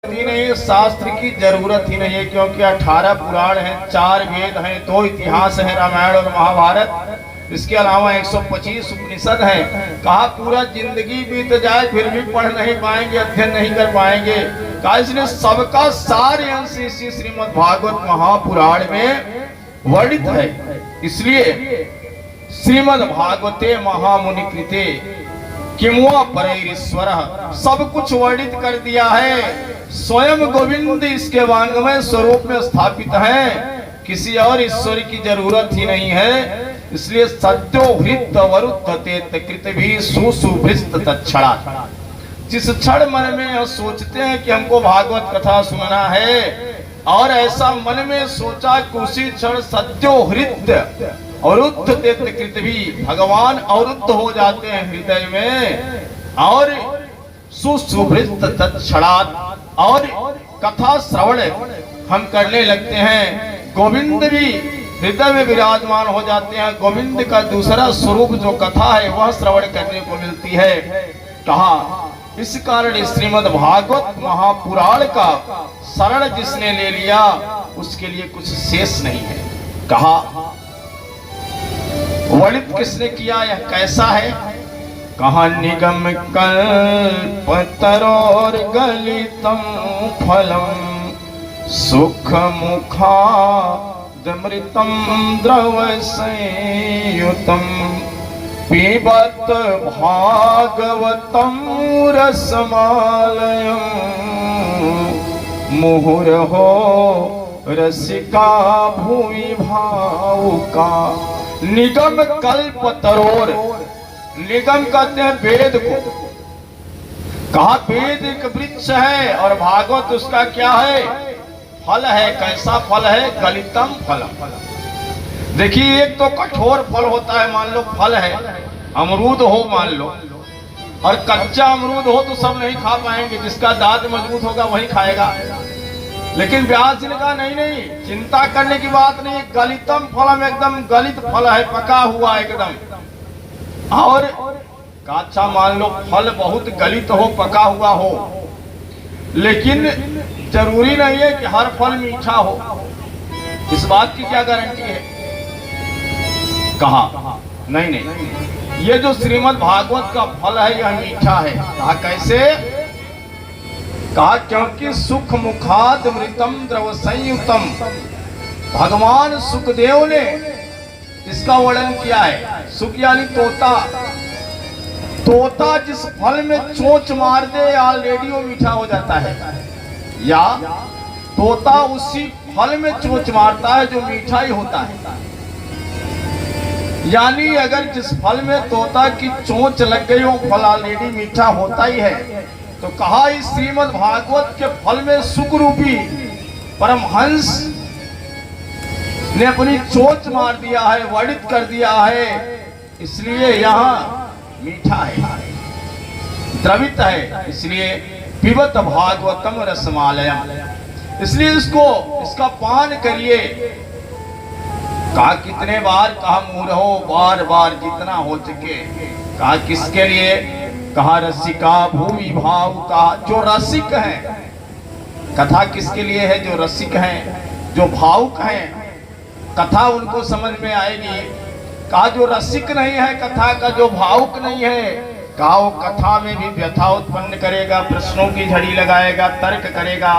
ही नहीं, शास्त्र की जरूरत ही नहीं है, क्योंकि 18 पुराण हैं, 4 वेद हैं, 2 इतिहास है, रामायण और महाभारत। इसके अलावा 125 उपनिषद हैं। कहा पूरा जिंदगी बीत जाए फिर भी पढ़ नहीं पाएंगे, अध्ययन नहीं कर पाएंगे। कहा इसलिए सबका सारे अंश इसी श्रीमद् भागवत महापुराण में वर्णित है। इसलिए श्रीमद् भागवते महामुनि कृते किमुआ परैरीश्वर, सब कुछ वर्णित कर दिया है। स्वयं गोविंद इसके वांग्मय स्वरूप में स्थापित है, किसी और ईश्वर की जरूरत ही नहीं है। इसलिए सत्यो हृत वरुद्धते कृत भी सुसुभृत तत्क्षणा। जिस क्षण मन में यह सोचते हैं कि हमको भागवत कथा सुनना है, और ऐसा मन में सोचा कि उसी क्षण सत्यो हृत अवरुद्धते कृत भी, भगवान अवरुद्ध हो जाते हैं हृदय में, और सुसुभृत तत्क्षणात्, और कथा श्रवण हम करने लगते हैं। गोविंद भी हृदय में विराजमान हो जाते हैं। गोविंद का दूसरा स्वरूप जो कथा है वह श्रवण करने को मिलती है। कहा इस कारण श्रीमद् भागवत महापुराण का शरण जिसने ले लिया उसके लिए कुछ शेष नहीं है। कहा वर्णित किसने किया, यह कैसा है? कहा निगम कल्पतरोर गलितम फलम सुख मुखादमृतम द्रव संयुतम पिबत भागवतम रसमालयम मुहुरहो रसिका भूमि भावुका। निगम कल्पतरोर, निगम कहते हैं वेद को। कहा वेद एक वृक्ष है और भागवत उसका क्या है? फल है। कैसा फल है? गलितम फलम। देखिए एक तो कठोर फल होता है, मान लो फल है, अमरूद हो मान लो, और कच्चा अमरूद हो तो सब नहीं खा पाएंगे, जिसका दांत मजबूत होगा वही खाएगा। लेकिन व्यास जी ने कहा नहीं नहीं, चिंता करने की बात नहीं, गलितम फलम, एकदम गलित फल है, पका हुआ एकदम। और काचा मान लो फल बहुत गलित हो, पका हुआ हो, लेकिन जरूरी नहीं है कि हर फल मीठा हो। इस बात की क्या गारंटी है? कहा नहीं नहीं, ये जो श्रीमद् भागवत का फल है यह मीठा है। कहा कैसे? कहा क्योंकि सुख मुखाद मृतम द्रव संयुतम, भगवान सुखदेव ने इसका वर्णन किया है। सुख यानी तोता, तोता जिस फल में चोंच मार दे ऑलरेडी वो मीठा हो जाता है, या तोता उसी फल में चोंच मारता है जो मीठा ही होता है। यानी अगर जिस फल में तोता की चोंच लग गई वो फल ऑलरेडी मीठा होता ही है। तो कहा इस श्रीमद् भागवत के फल में सुख रूपी परमहंस ने अपनी चोंच मार दिया है, वर्णित कर दिया है, इसलिए यहाँ मीठा है, द्रवित है। इसलिए पिबत भागवतम रसमालयम, इसलिए इसका पान करिए। कहा कितने बार? कहा मूढ़ो बार बार जितना हो चुके। कहा किसके लिए? कहा रसिका भूमि भाव का, जो रसिक हैं। कथा किसके लिए है? जो रसिक हैं, जो भावुक हैं, कथा उनको समझ में आएगी। कहा जो रसिक नहीं है कथा का, जो भावुक नहीं है, कहा वो कथा में भी व्यथा उत्पन्न करेगा, प्रश्नों की झड़ी लगाएगा, तर्क करेगा।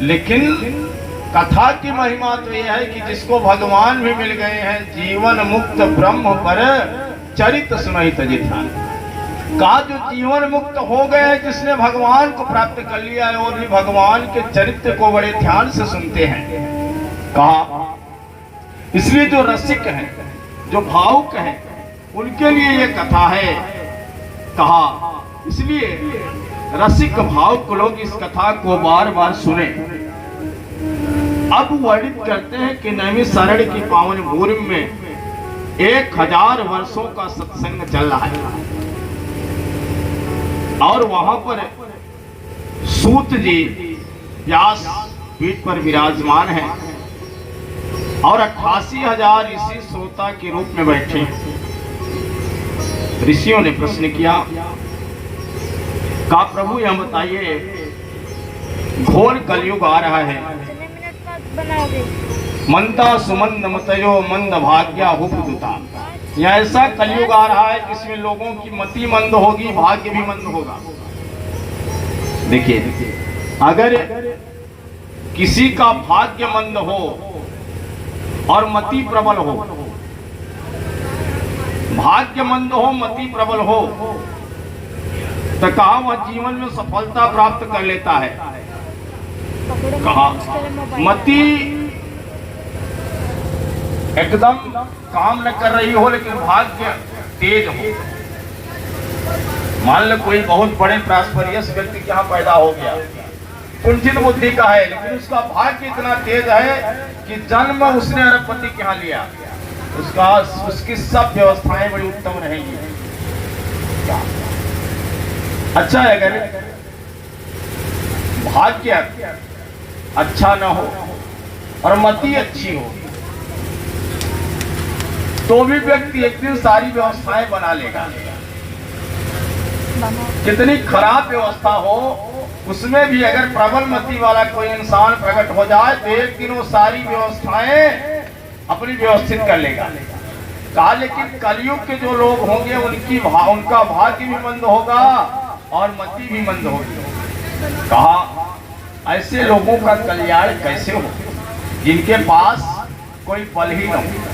लेकिन कथा की महिमा तो यह है कि जिसको भगवान भी मिल गए हैं, जीवन मुक्त ब्रह्म पर चरित सुनहित जिधान। कहा जो जीवन मुक्त हो गए हैं, जिसने भगवान को प्राप्त कर लिया है, और भी भगवान के चरित्र को बड़े ध्यान से सुनते हैं। कहा इसलिए जो रसिक हैं, जो भावुक हैं, उनके लिए ये कथा है। कहा इसलिए रसिक भावुक लोग इस कथा को बार बार सुने। अब वर्णित करते हैं कि नैमिषारण्य की पावन भूमि में 1000 वर्षों का सत्संग चल रहा है, और वहां पर सूत जी व्यास पीठ पर विराजमान है, और 88,000 ऋषि श्रोता के रूप में बैठे। ऋषियों ने प्रश्न किया, कहा प्रभु यह बताइए घोर कलयुग आ रहा है। मंदा सुमंद मतयो मंद भाग्या हुपदुता। यह ऐसा कलयुग आ रहा है जिसमें लोगों की मति मंद होगी, भाग्य भी मंद होगा। देखिए, अगर किसी का भाग्य मंद हो और मति प्रबल हो, भाग्य मंद हो, मति प्रबल हो, तो कहा वह जीवन में सफलता प्राप्त कर लेता है। कहा मति एकदम काम न कर रही हो लेकिन भाग्य तेज हो। मान लो कोई बहुत बड़े प्रॉस्पेरियस व्यक्ति के यहाँ पैदा हो गया, कुंठित बुद्धि का है, लेकिन उसका भाग्य इतना तेज है कि जन्म उसने अरबपति के यहाँ लिया, उसकी सब व्यवस्थाएं बड़ी उत्तम रहेंगी। अच्छा है, अगर भाग्य अच्छा न हो और मति अच्छी हो तो भी व्यक्ति एक दिन सारी व्यवस्थाएं बना लेगा। कितनी खराब व्यवस्था हो उसमें भी अगर प्रबल मति वाला कोई इंसान प्रकट हो जाए तो एक दिन वो सारी व्यवस्थाएं अपनी व्यवस्थित कर लेगा। कहा लेकिन कलयुग के जो लोग होंगे उनका भाग्य भी मंद होगा और मति भी मंद होगी। कहा ऐसे लोगों का कल्याण कैसे हो जिनके पास कोई बल ही न हो।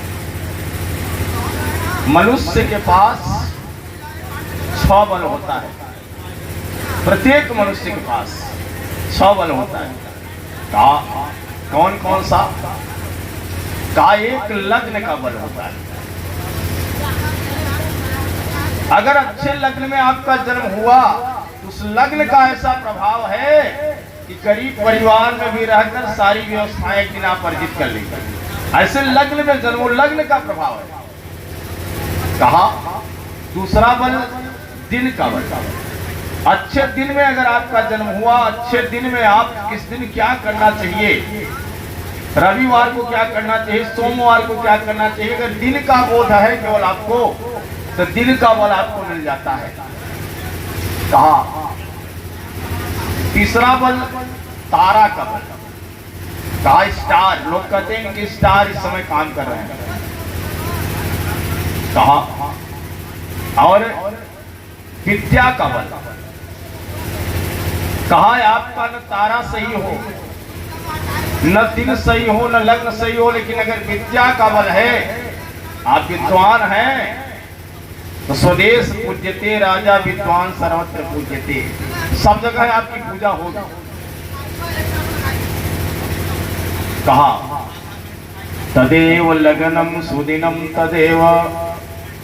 मनुष्य के पास 6 बल होता है, प्रत्येक मनुष्य के पास 6 बल होता है। कहा कौन कौन सा? कहा एक लग्न का बल होता है। अगर अच्छे लग्न में आपका जन्म हुआ उस लग्न का ऐसा प्रभाव है कि गरीब परिवार में भी रहकर सारी व्यवस्थाएं बिना परिचित कर लेगा। ऐसे लग्न में जन्म, लग्न का प्रभाव है। कहा दूसरा बल दिन का बल। अच्छे दिन में अगर आपका जन्म हुआ, अच्छे दिन में आप किस दिन क्या करना चाहिए, रविवार को क्या करना चाहिए, सोमवार को क्या करना चाहिए, अगर दिन का बोध है केवल आपको तो दिन का बल आपको मिल जाता है। कहा तीसरा बल तारा का बल। कहा स्टार, लोग कहते हैं कि स्टार इस समय काम कर रहे हैं। कहा और विद्या का बल। कहा आपका न तारा सही हो, न दिन सही हो, न लग्न सही हो, लेकिन अगर विद्या का बल है, आप विद्वान हैं तो स्वदेश पूज्यते राजा विद्वान सर्वत्र पूज्यते। सब जगह आपकी पूजा होगी। कहा तदेव लग्नम सुदिनम तदेव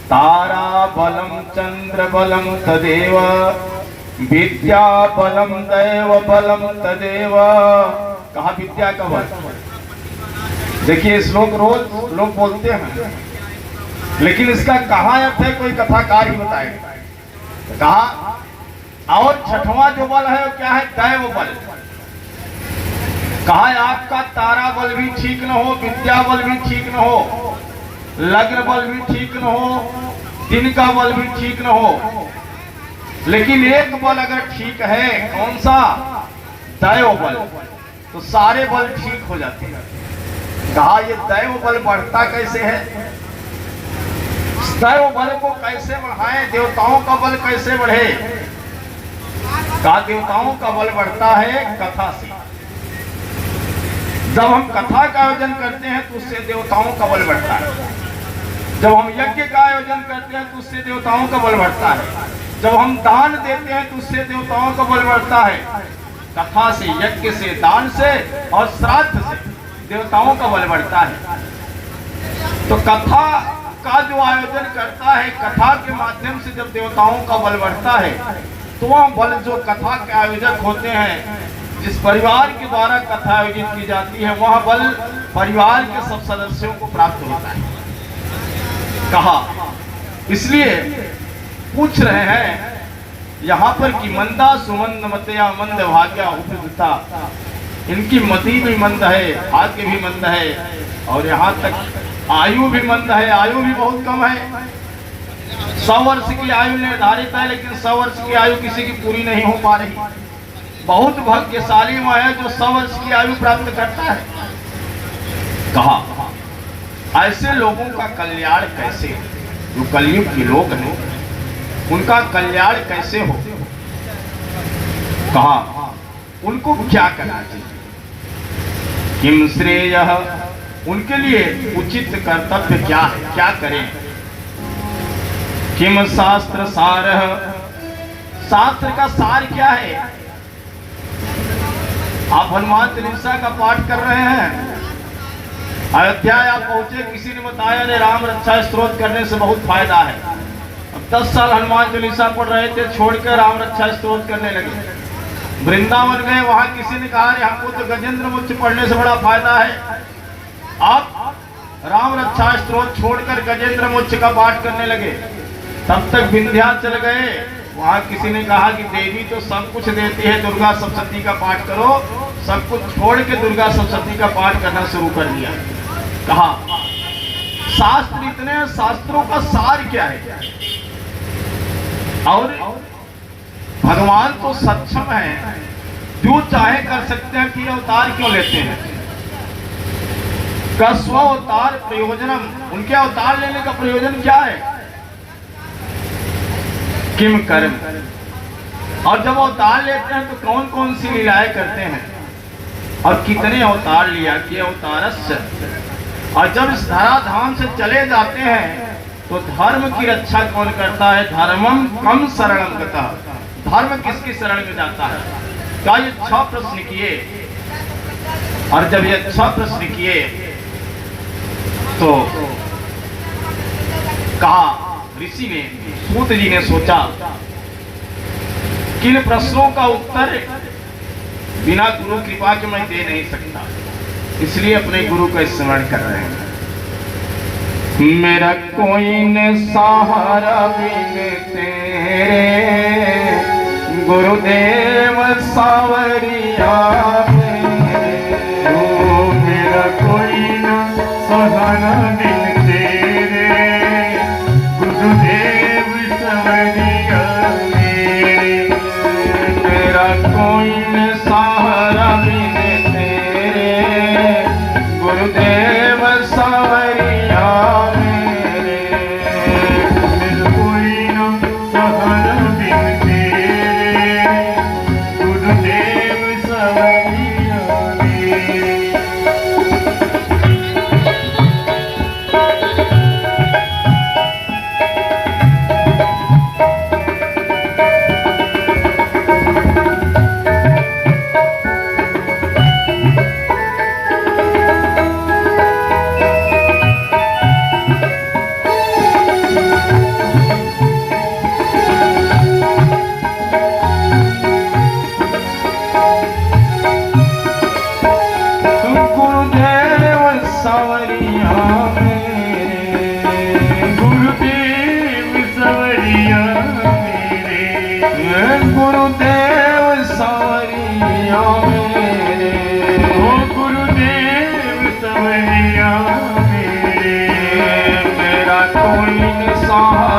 तारा बलम चंद्र बलम तदेव विद्या बलम दैव बलम तदेव। कहा विद्या का बल। देखिए श्लोक रोज लोग बोलते हैं लेकिन इसका कहाँ अर्थ है कोई कथाकार ही बताएगा। कहा और छठवां जो बल है वो क्या है? दैव बल। कहा आपका तारा बल भी ठीक न हो, विद्या बल भी ठीक न हो, लग्न बल भी ठीक न हो, दिन का बल भी ठीक न हो, लेकिन एक बल अगर ठीक है, कौन सा? दैव बल, तो सारे बल ठीक हो जाते हैं। कहा ये दैव बल बढ़ता कैसे है? दैव बल को कैसे बढ़ाएं? देवताओं का बल कैसे बढ़े? कहा देवताओं का बल बढ़ता है कथा से। जब हम कथा का आयोजन करते हैं तो उससे देवताओं का बल बढ़ता है। जब हम यज्ञ का आयोजन करते हैं तो उससे देवताओं का बल बढ़ता है। जब हम दान देते हैं तो उससे देवताओं का बल बढ़ता है। कथा से, यज्ञ से, दान से और श्राद्ध से देवताओं का बल बढ़ता है। तो कथा का जो आयोजन करता है, कथा के माध्यम से जब देवताओं का बल बढ़ता है तो वह बल जो कथा के आयोजक होते हैं, जिस परिवार के द्वारा कथा आयोजित की जाती है, वह बल परिवार के सब सदस्यों को प्राप्त होता है। कहा इसलिए पूछ रहे हैं यहाँ पर कि मंदा सुमंद मतया मंद भाग्या उपयुक्ता। इनकी मति भी मंद है, भाग्य भी मंद है और यहाँ तक आयु भी मंद है, आयु भी बहुत कम है। 100 वर्ष की आयु निर्धारित है लेकिन 100 वर्ष की आयु किसी की पूरी नहीं हो पा रही। बहुत भाग्यशाली वह है जो 100 वर्ष की आयु प्राप्त करता है। कहा ऐसे लोगों का कल्याण कैसे, जो कलयुग के लोग हैं उनका कल्याण कैसे हो। कहा उनको क्या करना चाहिए। किम श्रेय, उनके लिए उचित कर्तव्य क्या है, क्या करें। किम शास्त्र सार, शास्त्र का सार क्या है। आप हनुमान चालीसा का पाठ कर रहे हैं, अयोध्या आप पहुंचे, किसी ने बताया ने राम रक्षा स्तोत्र करने से बहुत फायदा है। अब 10 साल हनुमान चालीसा पढ़ रहे थे, छोड़कर राम रक्षा स्तोत्र करने लगे। वृंदावन गए, वहां किसी ने कहा हमको तो गजेंद्र मोक्ष पढ़ने से बड़ा फायदा है। आप राम रक्षा स्तोत्र छोड़कर गजेंद्र मोक्ष का पाठ करने लगे। तब तक विंध्याचल गए, वहां किसी ने कहा कि देवी तो सब कुछ देती है, दुर्गा सप्तशती का पाठ करो। सब कुछ छोड़ के दुर्गा सप्तशती का पाठ करना शुरू कर दिया। कहा शास्त्र इतने, शास्त्रों का सार क्या है। और भगवान तो सक्षम है, जो चाहे कर सकते हैं कि अवतार क्यों लेते हैं। का स्व अवतार प्रयोजनम, उनके अवतार लेने का प्रयोजन क्या है। किम कर्म, और जब अवतार लेते हैं तो कौन कौन सी लीलाएं करते हैं और कितने अवतार लिया कि अवतारस्य। और जब इस धराधाम से चले जाते हैं तो धर्म की रक्षा कौन करता है। धर्मम कम शरणम गतः, धर्म किसकी शरण में जाता है। क्या ये 6 प्रश्न किए, और जब ये 6 प्रश्न किए तो कहा ऋषि ने, सूत जी ने सोचा कि इन प्रश्नों का उत्तर बिना गुरु कृपा के मैं दे नहीं सकता, इसलिए अपने गुरु का स्मरण कर रहे हैं। मेरा कोई न सहारा बिन तेरे, गुरुदेव सावरिया मेरा कोई न सहारा बिन तेरे, गुरुदेव सावरिया मेरा कोई न सहारा बिन तेरे, गुरुदेव सावरिया मेरे। मेरा कोई न सहारा बिन तेरे, गुरुदेव सावरिया मेरे। गुरुदेव सावरिया मेरे, ओ गुरुदेव सावरिया मेरे। मेरा कोई न सहारा